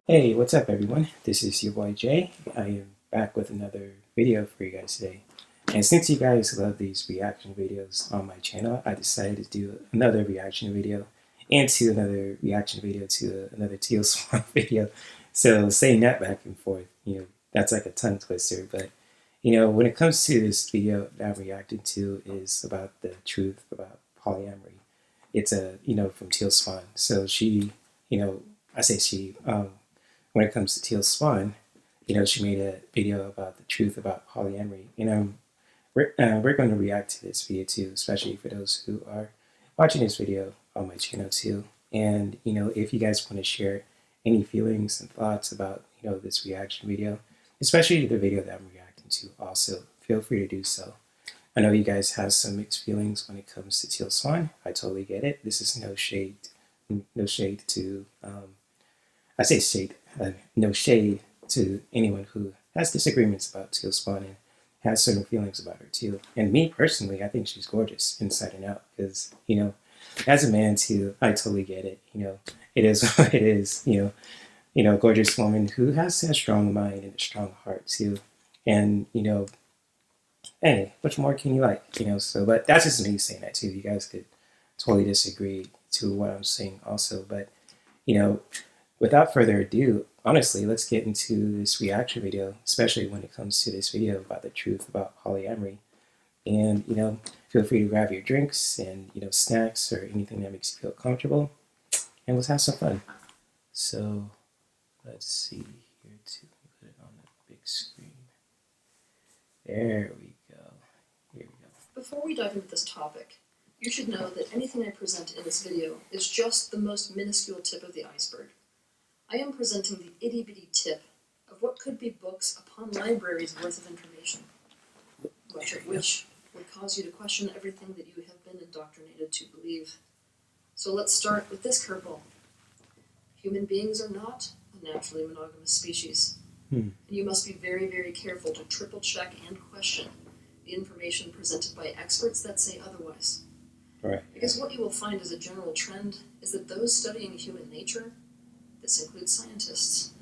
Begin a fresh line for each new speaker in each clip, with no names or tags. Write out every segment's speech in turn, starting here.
Hey, what's up everyone? This is your boy Jay. I am back with another video for you guys today. And since you guys love these reaction videos on my channel, I decided to do another reaction video and to another reaction video to another Teal Swan video. So saying that back and forth, that's like a tongue twister. But, when it comes to this video that I'm reacting to is about the truth about polyamory. It's from Teal Swan. So she, I say she, when it comes to Teal Swan, she made a video about the truth about polyamory. We're going to react to this video too, especially for those who are watching this video on my channel too. And, if you guys want to share any feelings and thoughts about, this reaction video, especially the video that I'm reacting to also, feel free to do so. I know you guys have some mixed feelings when it comes to Teal Swan. I totally get it. This is no shade to, I say shade, no shade to anyone who has disagreements about Teal Swan and has certain feelings about her too. And me personally, I think she's gorgeous inside and out because, as a man too, I totally get it. It is what it is, gorgeous woman who has a strong mind and a strong heart too. And, hey, what more can you like? So, but that's just me saying that too. You guys could totally disagree to what I'm saying also. But, without further ado, honestly, let's get into this reaction video, especially when it comes to this video about the truth about polyamory. And, feel free to grab your drinks and, snacks or anything that makes you feel comfortable. And let's have some fun. So, let's see here too. Put it on the big screen. There we go. Here we go.
Before we dive into this topic, you should know that anything I present in this video is just the most minuscule tip of the iceberg. I am presenting the itty-bitty tip of what could be books upon libraries worth of information, much of which would cause you to question everything that you have been indoctrinated to believe. So let's start with this curveball. Human beings are not a naturally monogamous species, and you must be very, very careful to triple check and question the information presented by experts that say otherwise.
Right.
Because what you will find as a general trend is that those studying human nature, this includes scientists,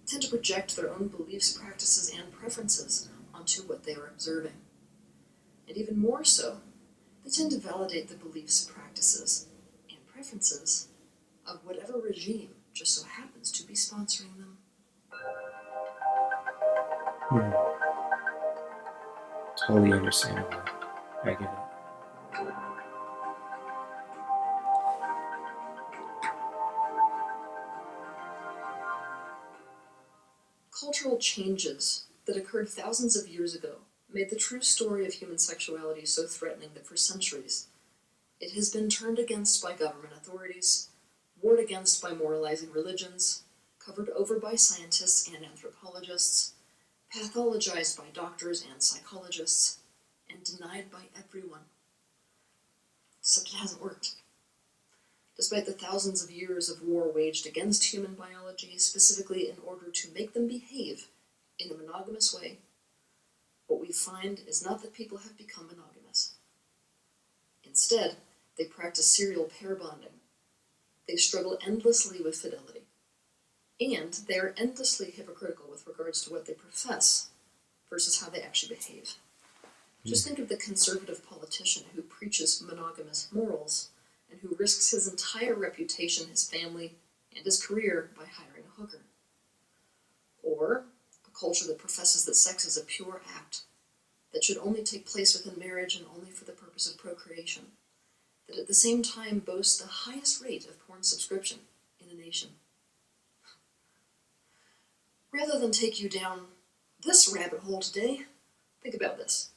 tend to project their own beliefs, practices, and preferences onto what they are observing. And even more so, they tend to validate the beliefs, practices, and preferences of whatever regime just so happens to be sponsoring them.
Totally understandable. I get it.
Cultural changes that occurred thousands of years ago made the true story of human sexuality so threatening that for centuries it has been turned against by government authorities, warned against by moralizing religions, covered over by scientists and anthropologists, pathologized by doctors and psychologists, and denied by everyone. Except it hasn't worked. Despite the thousands of years of war waged against human biology, specifically in order to make them behave in a monogamous way, what we find is not that people have become monogamous. Instead, they practice serial pair bonding. They struggle endlessly with fidelity. And they are endlessly hypocritical with regards to what they profess versus how they actually behave. Just think of the conservative politician who preaches monogamous morals and who risks his entire reputation, his family, and his career by hiring a hooker. Or a culture that professes that sex is a pure act, that should only take place within marriage and only for the purpose of procreation, that at the same time boasts the highest rate of porn subscription in the nation. Rather than take you down this rabbit hole today, think about this.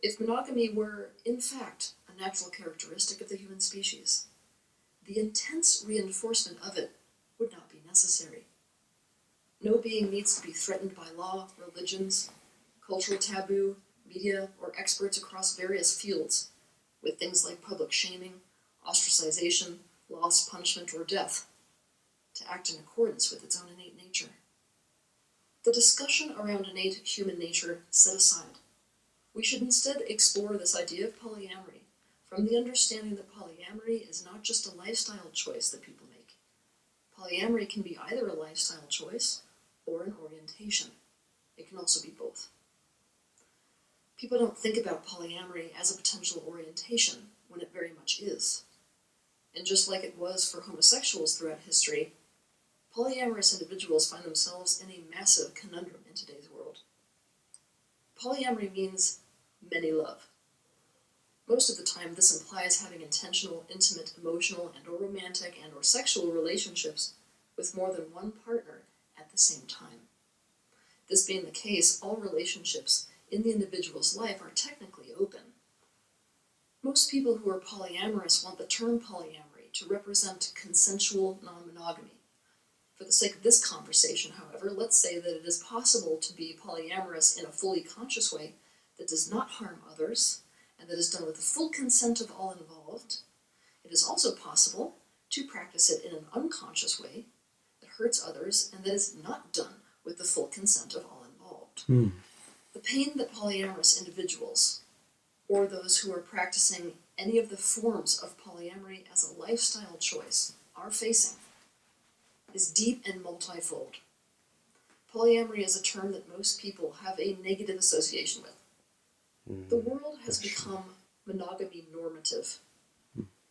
If monogamy were, in fact, a natural characteristic of the human species, the intense reinforcement of it would not be necessary. No being needs to be threatened by law, religions, cultural taboo, media, or experts across various fields with things like public shaming, ostracization, loss, punishment, or death to act in accordance with its own innate nature. The discussion around innate human nature set aside, we should instead explore this idea of polyamory from the understanding that polyamory is not just a lifestyle choice that people make. Polyamory can be either a lifestyle choice or an orientation. It can also be both. People don't think about polyamory as a potential orientation when it very much is. And just like it was for homosexuals throughout history, polyamorous individuals find themselves in a massive conundrum in today's world. Polyamory means many love. Most of the time, this implies having intentional, intimate, emotional, and/or romantic and/or sexual relationships with more than one partner at the same time. This being the case, all relationships in the individual's life are technically open. Most people who are polyamorous want the term polyamory to represent consensual non-monogamy. For the sake of this conversation, however, let's say that it is possible to be polyamorous in a fully conscious way that does not harm others, and that is done with the full consent of all involved. It is also possible to practice it in an unconscious way that hurts others and that is not done with the full consent of all involved. The pain that polyamorous individuals, or those who are practicing any of the forms of polyamory as a lifestyle choice, are facing is deep and multifold. Polyamory is a term that most people have a negative association with. The world has become monogamy normative.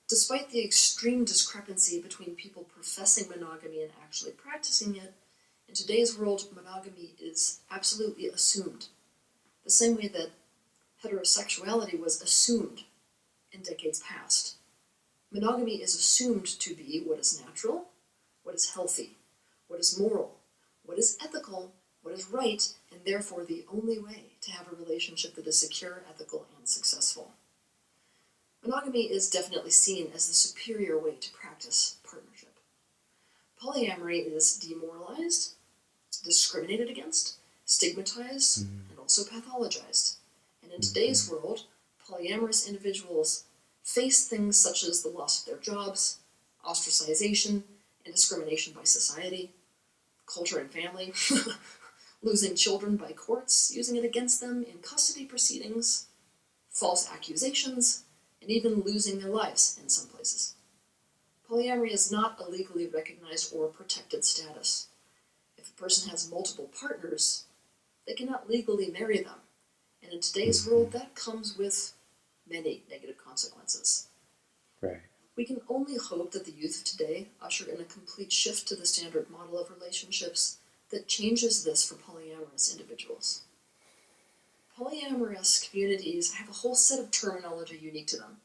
Despite the extreme discrepancy between people professing monogamy and actually practicing it, in today's world, monogamy is absolutely assumed. The same way that heterosexuality was assumed in decades past. Monogamy is assumed to be what is natural, what is healthy, what is moral, what is ethical, what is right, and therefore the only way to have a relationship that is secure, ethical, and successful. Monogamy is definitely seen as the superior way to practice partnership. Polyamory is demoralized, discriminated against, stigmatized, and also pathologized. And in today's world, polyamorous individuals face things such as the loss of their jobs, ostracization, and discrimination by society, culture and family, losing children by courts, using it against them in custody proceedings, false accusations, and even losing their lives in some places. Polyamory is not a legally recognized or protected status. If a person has multiple partners, they cannot legally marry them. And in today's world, that comes with many negative consequences.
Right.
We can only hope that the youth of today usher in a complete shift to the standard model of relationships that changes this for polyamorous individuals. Polyamorous communities have a whole set of terminology unique to them,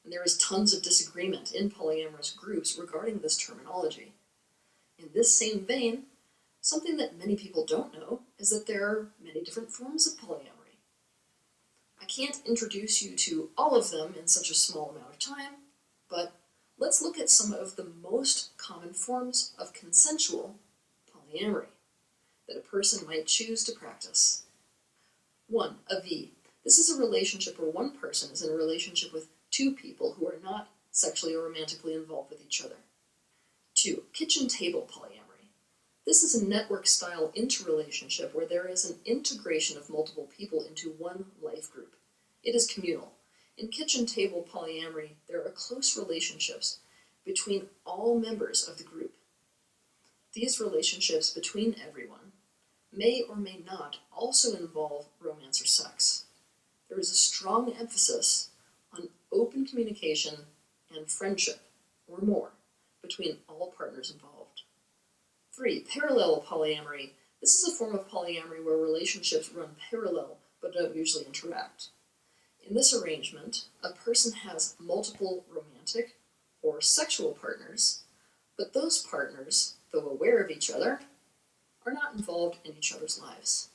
and there is tons of disagreement in polyamorous groups regarding this terminology. In this same vein, something that many people don't know is that there are many different forms of polyamory. I can't introduce you to all of them in such a small amount of time, but let's look at some of the most common forms of consensual polyamory that a person might choose to practice. 1. A V. This is a relationship where one person is in a relationship with two people who are not sexually or romantically involved with each other. 2. Kitchen table polyamory. This is a network-style interrelationship where there is an integration of multiple people into one life group. It is communal. In kitchen table polyamory, there are close relationships between all members of the group. These relationships between everyone may or may not also involve romance or sex. There is a strong emphasis on open communication and friendship, or more, between all partners involved. 3. Parallel polyamory. This is a form of polyamory where relationships run parallel but don't usually interact. In this arrangement, a person has multiple romantic or sexual partners, but those partners, though aware of each other, are not involved in each other's lives.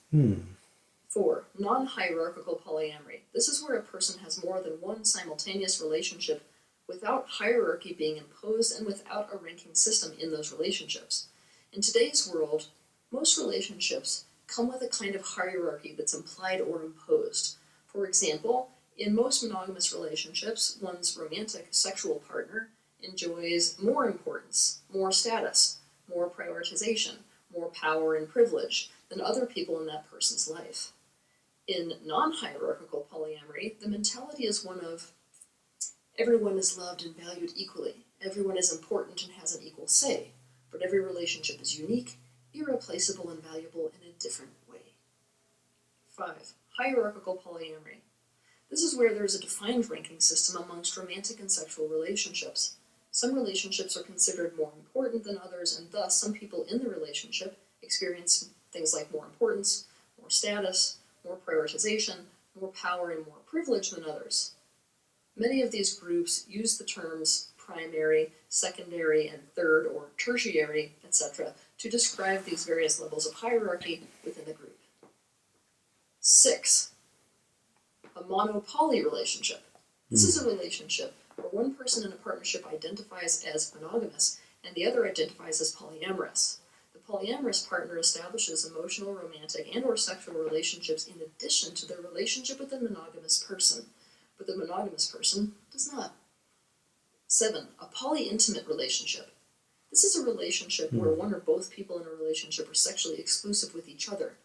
4. Non-hierarchical polyamory. This is where a person has more than one simultaneous relationship without hierarchy being imposed and without a ranking system in those relationships. In today's world, most relationships come with a kind of hierarchy that's implied or imposed. For example, in most monogamous relationships, one's romantic sexual partner enjoys more importance, more status, more prioritization, more power and privilege than other people in that person's life. In non-hierarchical polyamory, the mentality is one of everyone is loved and valued equally, everyone is important and has an equal say, but every relationship is unique, irreplaceable, and valuable in a different way. 5. Hierarchical polyamory. This is where there is a defined ranking system amongst romantic and sexual relationships. Some relationships are considered more important than others, and thus some people in the relationship experience things like more importance, more status, more prioritization, more power, and more privilege than others. Many of these groups use the terms primary, secondary, and third or tertiary, etc., to describe these various levels of hierarchy within the group. 6. A monopoly relationship. This is a relationship where one person in a partnership identifies as monogamous and the other identifies as polyamorous. The polyamorous partner establishes emotional, romantic, and/or sexual relationships in addition to their relationship with the monogamous person, but the monogamous person does not. 7. A polyintimate relationship. This is a relationship where one or both people in a relationship are sexually exclusive with each other.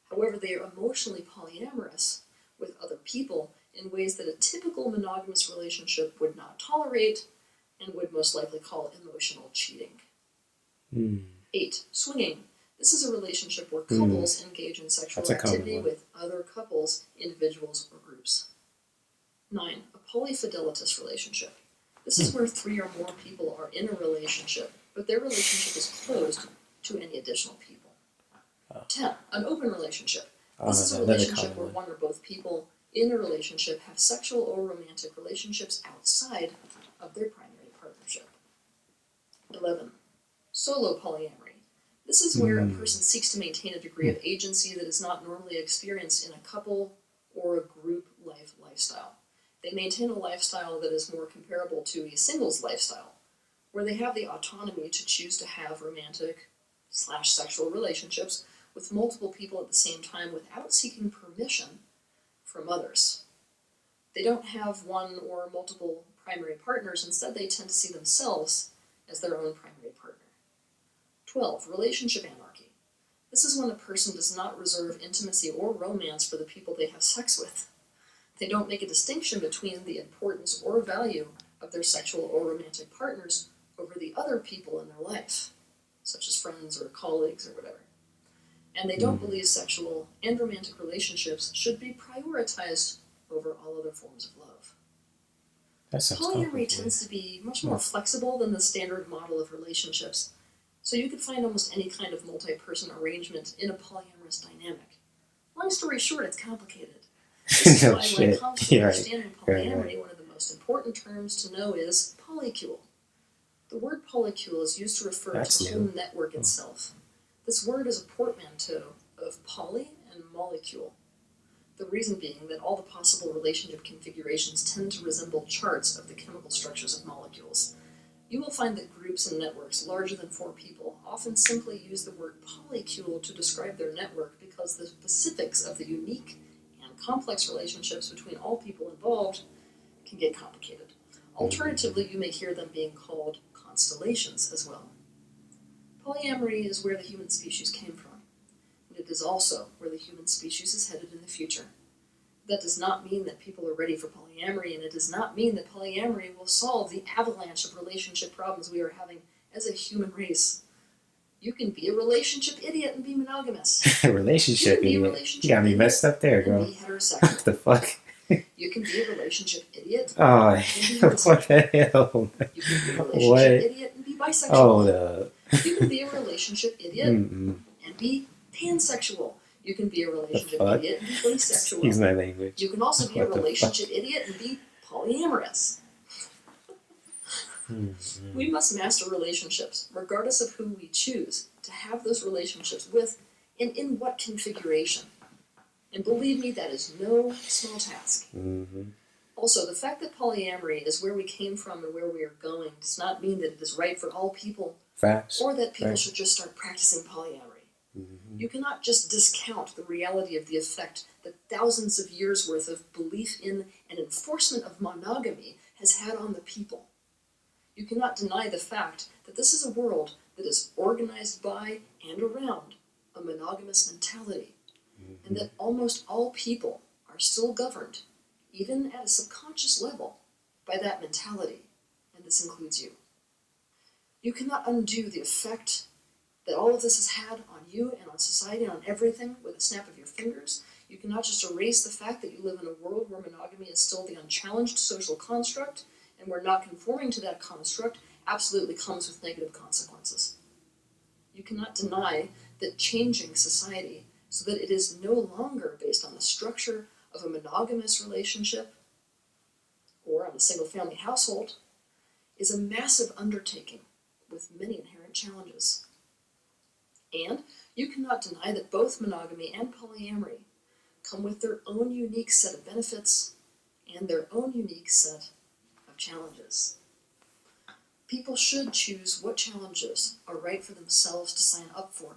However, they are emotionally polyamorous with other people in ways that a typical monogamous relationship would not tolerate and would most likely call emotional cheating. 8. Swinging. This is a relationship where couples engage in sexual activity with other couples, individuals, or groups. 9. A polyfidelitous relationship. This is where 3 or more people are in a relationship, but their relationship is closed to any additional people. 10. An open relationship. This is a relationship where one or both people in a relationship have sexual or romantic relationships outside of their primary partnership. 11. Solo polyamory. This is where a person seeks to maintain a degree of agency that is not normally experienced in a couple or a group lifestyle. They maintain a lifestyle that is more comparable to a singles lifestyle, where they have the autonomy to choose to have romantic/sexual relationships with multiple people at the same time without seeking permission from others. They don't have one or multiple primary partners. Instead, they tend to see themselves as their own primary partner. 12. Relationship anarchy. This is when a person does not reserve intimacy or romance for the people they have sex with. They don't make a distinction between the importance or value of their sexual or romantic partners over the other people in their life, such as friends or colleagues or whatever. And they don't believe sexual and romantic relationships should be prioritized over all other forms of love. Polyamory tends to be much more flexible than the standard model of relationships, so you could find almost any kind of multi-person arrangement in a polyamorous dynamic. Long story short, it's complicated. This is why when it comes to understanding polyamory, one of the most important terms to know is polycule. The word polycule is used to refer to the whole network itself. This word is a portmanteau of poly and molecule. The reason being that all the possible relationship configurations tend to resemble charts of the chemical structures of molecules. You will find that groups and networks larger than 4 people often simply use the word polycule to describe their network because the specifics of the unique and complex relationships between all people involved can get complicated. Alternatively, you may hear them being called constellations as well. Polyamory is where the human species came from, and it is also where the human species is headed in the future. That does not mean that people are ready for polyamory, and it does not mean that polyamory will solve the avalanche of relationship problems we are having as a human race. You can be a relationship idiot and be monogamous.
Relationship idiot? You got me messed up there, girl.
And be heterosexual.
What the fuck?
You can be a relationship idiot.
Oh,
and be homosexual.
what the hell?
You can be a relationship idiot and be bisexual.
Hold up.
You can be a relationship idiot and be pansexual. You can be a relationship idiot and be asexual.
Excuse my language.
You can also be a relationship idiot and be polyamorous. We must master relationships, regardless of who we choose to have those relationships with and in what configuration. And believe me, that is no small task.
Mm-hmm.
Also, the fact that polyamory is where we came from and where we are going does not mean that it is right for all people.
Facts.
Or that people
Right.
should just start practicing polyamory.
Mm-hmm.
You cannot just discount the reality of the effect that thousands of years' worth of belief in and enforcement of monogamy has had on the people. You cannot deny the fact that this is a world that is organized by and around a monogamous mentality, and that almost all people are still governed, even at a subconscious level, by that mentality, and this includes you. You cannot undo the effect that all of this has had on you and on society and on everything with a snap of your fingers. You cannot just erase the fact that you live in a world where monogamy is still the unchallenged social construct, and where not conforming to that construct absolutely comes with negative consequences. You cannot deny that changing society so that it is no longer based on the structure of a monogamous relationship or on a single family household is a massive undertaking with many inherent challenges. And you cannot deny that both monogamy and polyamory come with their own unique set of benefits and their own unique set of challenges. People should choose what challenges are right for themselves to sign up for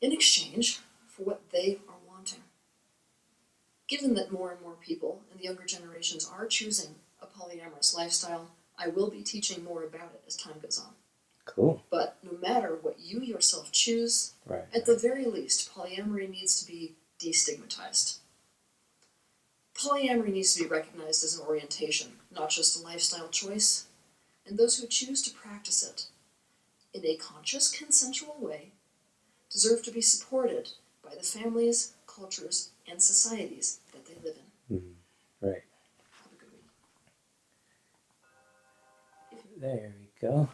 in exchange for what they are wanting. Given that more and more people in the younger generations are choosing a polyamorous lifestyle, I will be teaching more about it as time goes on.
Cool.
But no matter what you yourself choose,
Right.
at the very least, polyamory needs to be destigmatized. Polyamory needs to be recognized as an orientation, not just a lifestyle choice, and those who choose to practice it in a conscious, consensual way deserve to be supported by the families, cultures, and societies that they live in.
Right.
Have a good week.
There we go.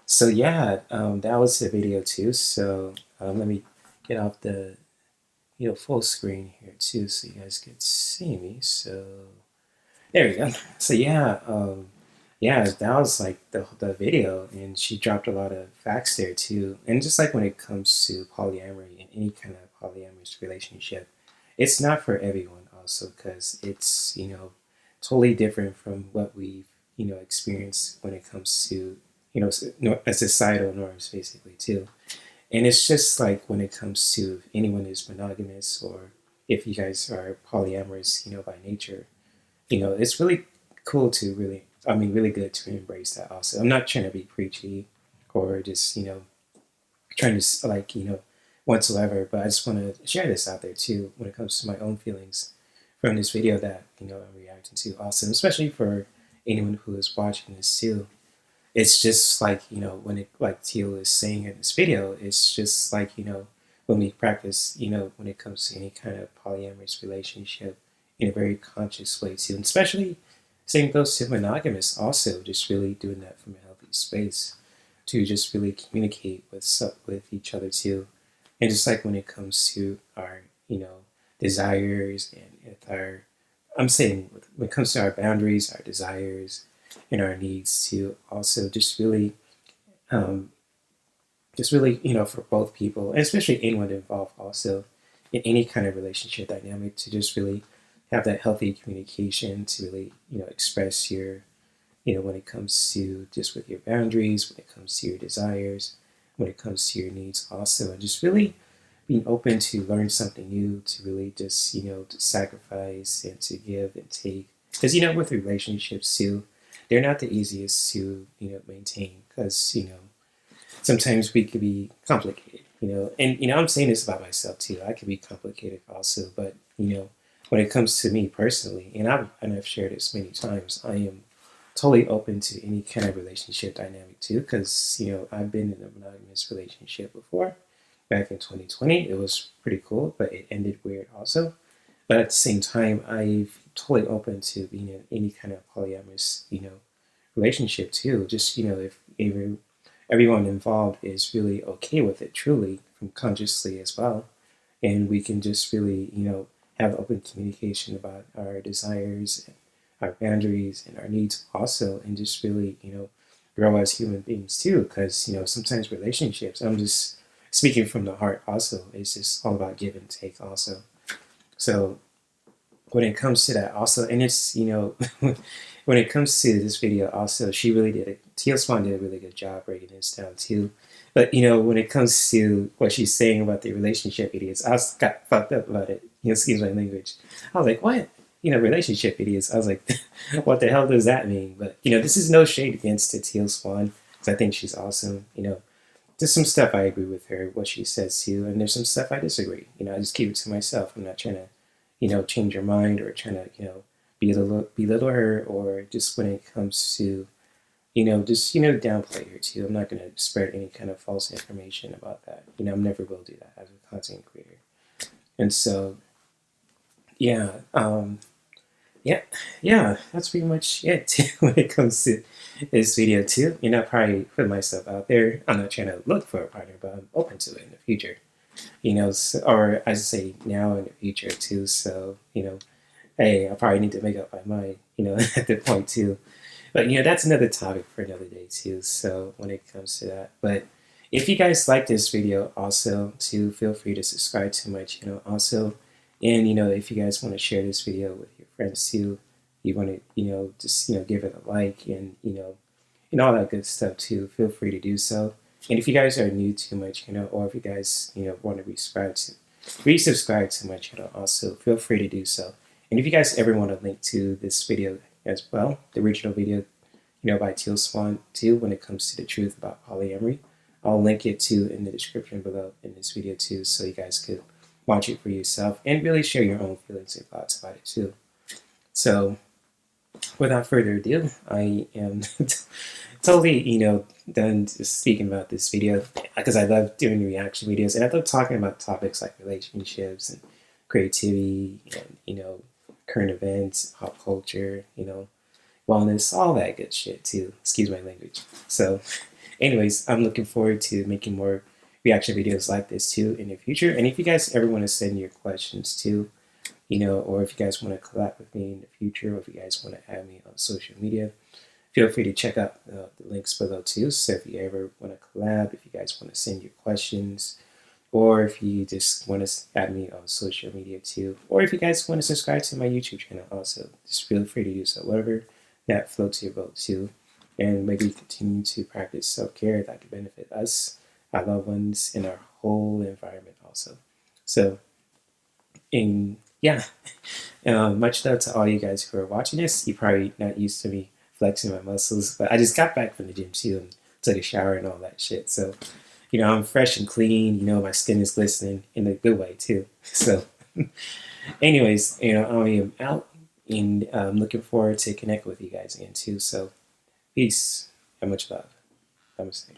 So yeah, that was the video too. So let me get off the full screen here too, so you guys can see me. So there we go. So yeah, that was like the video, and she dropped a lot of facts there too. And just like when it comes to polyamory and any kind of polyamorous relationship, it's not for everyone also, because it's totally different from what we've experienced when it comes to societal norms basically too. And it's just like when it comes to if anyone is monogamous or if you guys are polyamorous, by nature, it's really cool to really good to embrace that also. I'm not trying to be preachy or just, trying to whatsoever, but I just want to share this out there too when it comes to my own feelings from this video that, I'm reacting to also, especially for anyone who is watching this too. It's just like, when it, like Teal is saying in this video, it's just like, when we practice, when it comes to any kind of polyamorous relationship in a very conscious way too. And especially same goes to monogamous also, just really doing that from a healthy space to just really communicate with each other too. And just like when it comes to our, desires and with our, I'm saying when it comes to our boundaries, our desires, and our needs to also um, just really, for both people, and especially anyone involved also in any kind of relationship dynamic, to just really have that healthy communication to really, express your, when it comes to just with your boundaries, when it comes to your desires, when it comes to your needs also, and just really being open to learn something new, to really just, to sacrifice and to give and take. Because, with relationships too, they're not the easiest to, maintain because, sometimes we could be complicated, and, I'm saying this about myself too. I could be complicated also, but, when it comes to me personally, and I've shared this many times, I am totally open to any kind of relationship dynamic too, because, I've been in a monogamous relationship before. Back in 2020, it was pretty cool, but it ended weird also. But at the same time, I'm totally open to being in any kind of polyamorous, relationship too. Just if everyone involved is really okay with it, truly, from consciously as well, and we can just really, have open communication about our desires, and our boundaries, and our needs also, and just really, grow as human beings too. Because sometimes relationships, I'm just speaking from the heart also. It's just all about give and take also. So when it comes to that also, and it's, when it comes to this video also, Teal Swan did a really good job breaking this down too. But when it comes to what she's saying about the relationship idiots, got fucked up about it. Excuse my language. I was like, what? Relationship idiots. I was like, what the hell does that mean? But this is no shade against the Teal Swan, because I think she's awesome. There's some stuff I agree with her, what she says too, and there's some stuff I disagree. I just keep it to myself. I'm not trying to change her mind or trying to, belittle her, or just when it comes to, just, downplay her too. I'm not going to spread any kind of false information about that. I never will do that as a content creator. And so, yeah, yeah, that's pretty much it when it comes to this video too. I probably put myself out there. I'm not trying to look for a partner, but I'm open to it in the future. Or I should say now in the future too. So, hey, I probably need to make up my mind, at the point too. But, that's another topic for another day too. So when it comes to that, but if you guys like this video also too, feel free to subscribe to my channel also. And, if you guys want to share this video with your friends too, you want to, just, give it a like and, and all that good stuff too, feel free to do so. And if you guys are new to my channel, or if you guys, want to resubscribe to my channel also, feel free to do so. And if you guys ever want to link to this video as well, the original video, by Teal Swan too, when it comes to the truth about polyamory, I'll link it too in the description below in this video too, so you guys could watch it for yourself and really share your own feelings and thoughts about it too. So without further ado, I am totally, done just speaking about this video, because I love doing reaction videos, and I love talking about topics like relationships and creativity and, current events, pop culture, wellness, all that good shit too. Excuse my language. So anyways, I'm looking forward to making more reaction videos like this too in the future. And if you guys ever want to send your questions too, or if you guys want to collab with me in the future, or if you guys want to add me on social media, feel free to check out the links below too. So if you ever want to collab, if you guys want to send your questions, or if you just want to add me on social media too, or if you guys want to subscribe to my YouTube channel also, just feel free to do so, whatever that floats your boat too. And maybe continue to practice self-care that could benefit us, our loved ones, and our whole environment also. So, and yeah, much love to all you guys who are watching this. You're probably not used to me flexing my muscles, but I just got back from the gym too and took a shower and all that shit. So, I'm fresh and clean. My skin is glistening in a good way too. So, anyways, I am out, and I'm looking forward to connect with you guys again too. So, peace and much love. Namaste.